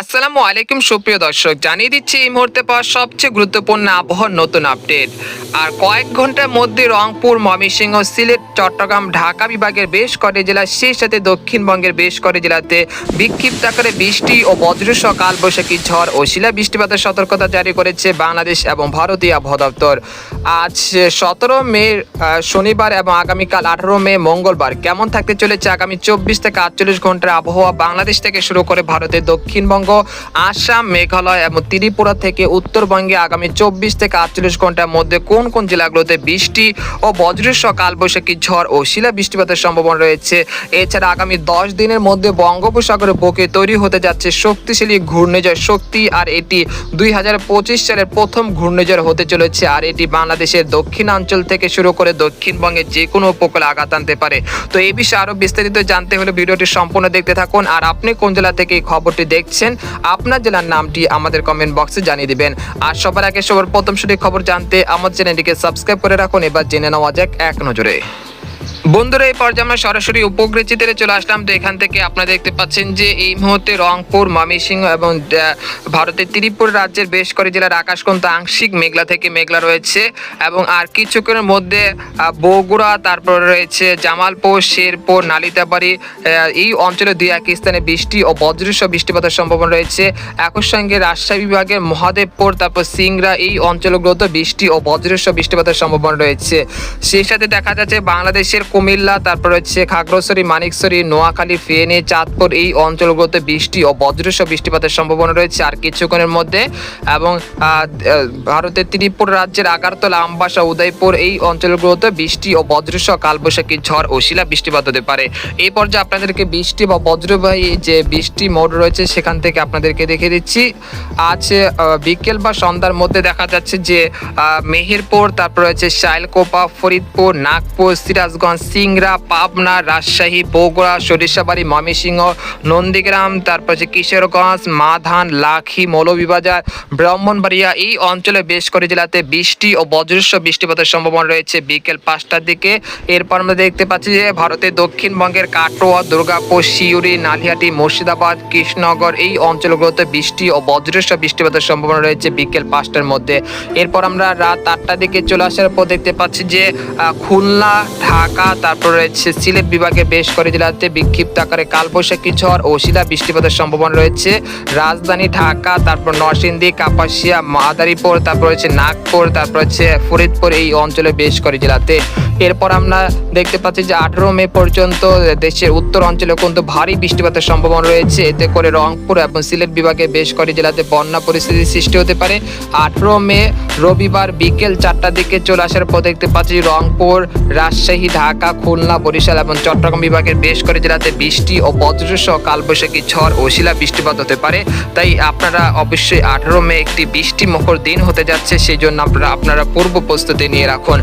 আসসালামু আলাইকুম সুপ্রিয় দর্শক, জানিয়ে দিচ্ছি এই মুহূর্তে পাওয়া সবচেয়ে গুরুত্বপূর্ণ আবহাওয়ার নতুন আপডেট। আর কয়েক ঘন্টার মধ্যে রংপুর, ময়মনসিংহ, সিলেট, চট্টগ্রাম, ঢাকা বিভাগের বেশ কটি জেলা, সেই সাথে দক্ষিণবঙ্গের বেশ কটি জেলাতে বিক্ষিপ্ত আকারে বৃষ্টি ও বজ্রসহ কালবৈশাখী ঝড় ও শিলা বৃষ্টিপাতের সতর্কতা জারি করেছে বাংলাদেশ এবং ভারতীয় আবহাওয়া দপ্তর। আজ 17 মে শনিবার এবং আগামীকাল 18 মে মঙ্গলবার কেমন থাকতে চলেছে আগামী 24 থেকে 48 ঘন্টার আবহাওয়া বাংলাদেশ থেকে শুরু করে ভারতের দক্ষিণবঙ্গ, আসাম, মেঘালয় এবং ত্রিপুরা থেকে উত্তরবঙ্গে আগামী 24 থেকে 48 ঘন্টার মধ্যে কোন কোন জেলাগুলোতে বৃষ্টি ও বজ্রসহ কালবৈশাখী ঝড় ও শিলা বৃষ্টিপাতের সম্ভাবনা রয়েছে। এছাড়া আগামী 10 দিনের মধ্যে বঙ্গোপসাগরের বুকে তৈরি হতে যাচ্ছে শক্তিশালী ঘূর্ণিঝড় শক্তি, আর এটি 2025 সালের প্রথম ঘূর্ণিঝড় হতে চলেছে। আর এটি বাংলাদেশের দক্ষিণাঞ্চল থেকে শুরু করে দক্ষিণবঙ্গের যে কোনো উপকূলে আঘাত আনতে পারে। তো এই বিষয়ে আরো বিস্তারিত জানতে হলে ভিডিওটি সম্পূর্ণ দেখতে থাকুন। আর আপনি কোন জেলা থেকে এই খবরটি দেখছেন, আপনার জেলার নামটি আমাদের কমেন্ট বক্সে জানিয়ে দিবেন। আর সবার আগে সবার প্রথম সঠিক খবর জানতে আমাদের চ্যানেলটিকে সাবস্ক্রাইব করে রাখুন। এবার জেনে নেওয়া যাক এক নজরে। বন্ধুরা, এই পর্যায়ে আমরা সরাসরি উপগ্রহ চিত্রে চলে আসলাম। তো এখান থেকে আপনারা দেখতে পাচ্ছেন যে এই মুহূর্তে রংপুর, ময়মনসিংহ এবং ভারতের ত্রিপুরা রাজ্যের বেশ কয়েকটি জেলার আকাশ কিন্তু আংশিক মেঘলা থেকে মেঘলা রয়েছে, এবং আর কিছুক্ষণের মধ্যে বগুড়া, তারপর রয়েছে জামালপুর, শেরপুর, নালিতাবাড়ি এই অঞ্চলে দুই এক স্থানে বৃষ্টি ও বজ্রসহ বৃষ্টিপাতের সম্ভাবনা রয়েছে। একই সঙ্গে রাজশাহী বিভাগের মহাদেবপুর, তারপর সিংড়া এই অঞ্চলগুলোতে বৃষ্টি ও বজ্রসহ বৃষ্টিপাতের সম্ভাবনা রয়েছে। সেই সাথে দেখা যাচ্ছে বাংলাদেশের কুমিল্লা, তারপর হচ্ছে খাগড়াছড়ি, মানিকছড়ি, নোয়াখালী, ফেনী, চাঁদপুর এই অঞ্চলগুলোতে বৃষ্টি ও বজ্রসহ বৃষ্টিপাতের সম্ভাবনা রয়েছে আর কিছুক্ষণের মধ্যে। এবং ভারতের ত্রিপুরা রাজ্যের আগারতলা, আমবাসা, উদয়পুর এই অঞ্চলগুলোতে বৃষ্টি ও বজ্রসহ কালবৈশাখী ঝড় ও শিলা বৃষ্টিপাত হতে পারে। এই পর্যায়ে আপনাদেরকে বৃষ্টি বা বজ্রবাহী যে বৃষ্টি মোড রয়েছে সেখান থেকে আপনাদেরকে দেখে দিচ্ছি। আজ বিকেল বা সন্ধ্যার মধ্যে দেখা যাচ্ছে যে মেহেরপুর, তারপর রয়েছে শাইলকোপা, ফরিদপুর, নাগপুর, সিরাজগঞ্জ, সিংড়া, পাবনা, রাজশাহী, বগুড়া, সরিষাবাড়ি, ময়মনসিংহ, নন্দীগ্রাম, তারপর হচ্ছে কিশোরগঞ্জ, মাধান, লাখি, মৌলভীবাজার, ব্রাহ্মণবাড়িয়া এই অঞ্চলে বেশ করে জেলাতে বৃষ্টি ও বজ্রসহ বৃষ্টিপাতের সম্ভাবনা রয়েছে বিকেল 5টার দিকে। এরপর আমরা দেখতে পাচ্ছি যে ভারতের দক্ষিণবঙ্গের কাটোয়া, দুর্গাপুর, সিউড়ি, নালিহাটি, মুর্শিদাবাদ, কৃষ্ণনগর এই অঞ্চলগুলোতে বৃষ্টি ও বজ্রসহ বৃষ্টিপাতের সম্ভাবনা রয়েছে বিকেল 5টার মধ্যে। এরপর আমরা রাত 8টার দিকে চলে আসার পর দেখতে পাচ্ছি যে খুলনা, ঢাকা, তারপর রয়েছে সিলেট বিভাগের বেশ কয়েকটি জেলাতে বিক্ষিপ্ত আকারে কালবৈশাখী ঝড় ও শিলা বৃষ্টিপাতের সম্ভাবনা রয়েছে। রাজধানী ঢাকা, তারপর নরসিংদী, কাপাসিয়া, মাদারীপুর, তারপর রয়েছে নাগপুর, তারপর হচ্ছে ফরিদপুর এই অঞ্চলে বেশ কয়েকটি জেলাতে। এরপর আমরা দেখতে পাচ্ছি যে 18 মে পর্যন্ত দেশের উত্তর অঞ্চলে কিন্তু ভারী বৃষ্টিপাতের সম্ভাবনা রয়েছে। এতে করে রংপুর এবং সিলেট বিভাগের বেশ কয়েকটি জেলাতে বন্যা পরিস্থিতির সৃষ্টি হতে পারে। 18 মে রবিবার বিকেল 4টার দিকে চলে আসার পর দেখতে পাচ্ছি রংপুর, রাজশাহী, ঢাকা, খুলনা, বরিশাল এবং চট্টগ্রাম বিভাগের বেশ কয়েকটি জেলাতে বৃষ্টি ও বজ্রসহ কালবৈশাখী ঝড় ও শিলা বৃষ্টিপাত হতে পারে। তাই আপনারা অবশ্যই 18 মে একটি বৃষ্টিমুখর দিন হতে যাচ্ছে, সেই জন্য আপনারা পূর্ব প্রস্তুতি নিয়ে রাখুন।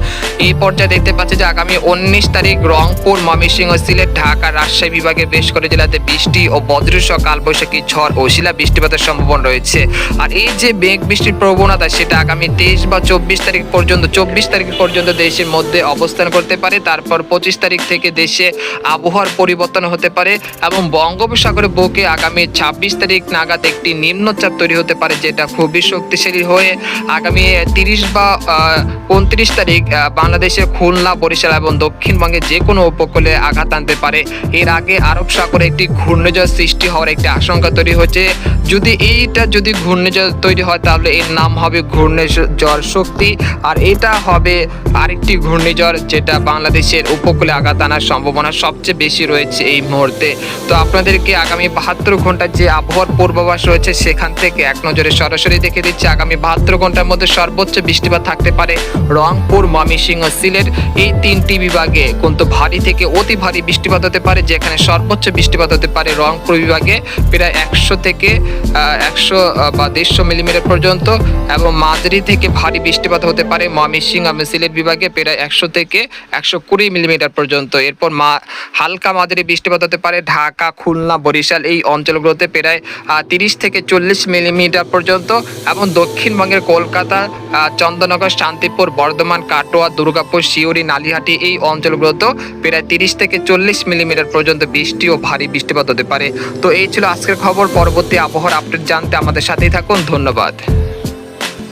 এই পর্যায়ে দেখতে পাচ্ছি যে আগামী 19 তারিখ রংপুর, ময়মনসিংহ, সিলেট, ঢাকা, রাজশাহী বিভাগের বেশ কয়েকটি জেলাতে বৃষ্টি ও বজ্রসহ কালবৈশাখী ঝড় ও শিলা বৃষ্টিপাতের সম্ভাবনা রয়েছে। আর এই যে মেঘ বৃষ্টির প্রবণতা সেটা আগামী 23 বা 24 তারিখ পর্যন্ত দেশের মধ্যে অবস্থান করতে পারে। তারপর 25 তারিখ থেকে দেশে আবহাওয়ার পরিবর্তন হতে পারে এবং বঙ্গোপসাগরের বুকে আগামী 26 তারিখ নাগাদ একটি নিম্নচাপ তৈরি হতে পারে, যেটা খুবই শক্তিশালী হয়ে আগামী 30 বা 29 তারিখ বাংলাদেশের খুলনা, বরিশাল এবং দক্ষিণবঙ্গের যে কোনো উপকূলে আঘাত আনতে পারে। এর আগে আরব সাগরে একটি ঘূর্ণিঝড় সৃষ্টি হওয়ার একটি আশঙ্কা তৈরি হচ্ছে। যদি ঘূর্ণিঝড় তৈরি হয় তাহলে এর নাম হবে ঘূর্ণিঝড় শক্তি, আর এটা হবে আরেকটি ঘূর্ণিঝড় যেটা বাংলাদেশের উপকূলে আঘাত আনার সম্ভাবনা সবচেয়ে বেশি রয়েছে এই মুহূর্তে। তো আপনাদেরকে আগামী 72 ঘন্টার যে আবহাওয়ার পূর্বাভাস রয়েছে সেখান থেকে এক নজরে সরাসরি দেখে দিচ্ছে। আগামী 72 ঘন্টার মধ্যে সর্বোচ্চ বৃষ্টিপাত থাকতে পারে রংপুর, ময়মনসিংহ, সিলেট এই 3টি বিভাগে কিন্তু ভারী থেকে অতি ভারী বৃষ্টিপাত হতে পারে, যেখানে সর্বোচ্চ বৃষ্টিপাত হতে পারে রংপুর বিভাগে প্রায় 100 থেকে 100 বা 150 মিলিমিটার পর্যন্ত, এবং মাঝারি থেকে ভারী বৃষ্টিপাত হতে পারে ময়মনসিংহ এবং সিলেট বিভাগে প্রায় 100 থেকে 120 মিলিমিটার পর্যন্ত। এরপর হালকা মাঝারি বৃষ্টিপাত হতে পারে ঢাকা, খুলনা, বরিশাল এই অঞ্চলগুলোতে প্রায় 30 থেকে 40 মিলিমিটার পর্যন্ত, এবং দক্ষিণবঙ্গের কলকাতা, চন্দননগর, শান্তিপুর, বর্ধমান, কাটোয়া, দুর্গাপুর, সিউড়ি, নালিহাটি এই অঞ্চলগুলোতেও প্রায় 30 থেকে 40 মিলিমিটার পর্যন্ত বৃষ্টি ও ভারী বৃষ্টিপাত হতে পারে। তো এই ছিল আজকের খবর। পরবর্তী আবহাওয়ার আপডেট জানতে আমাদের সাথেই থাকুন। ধন্যবাদ।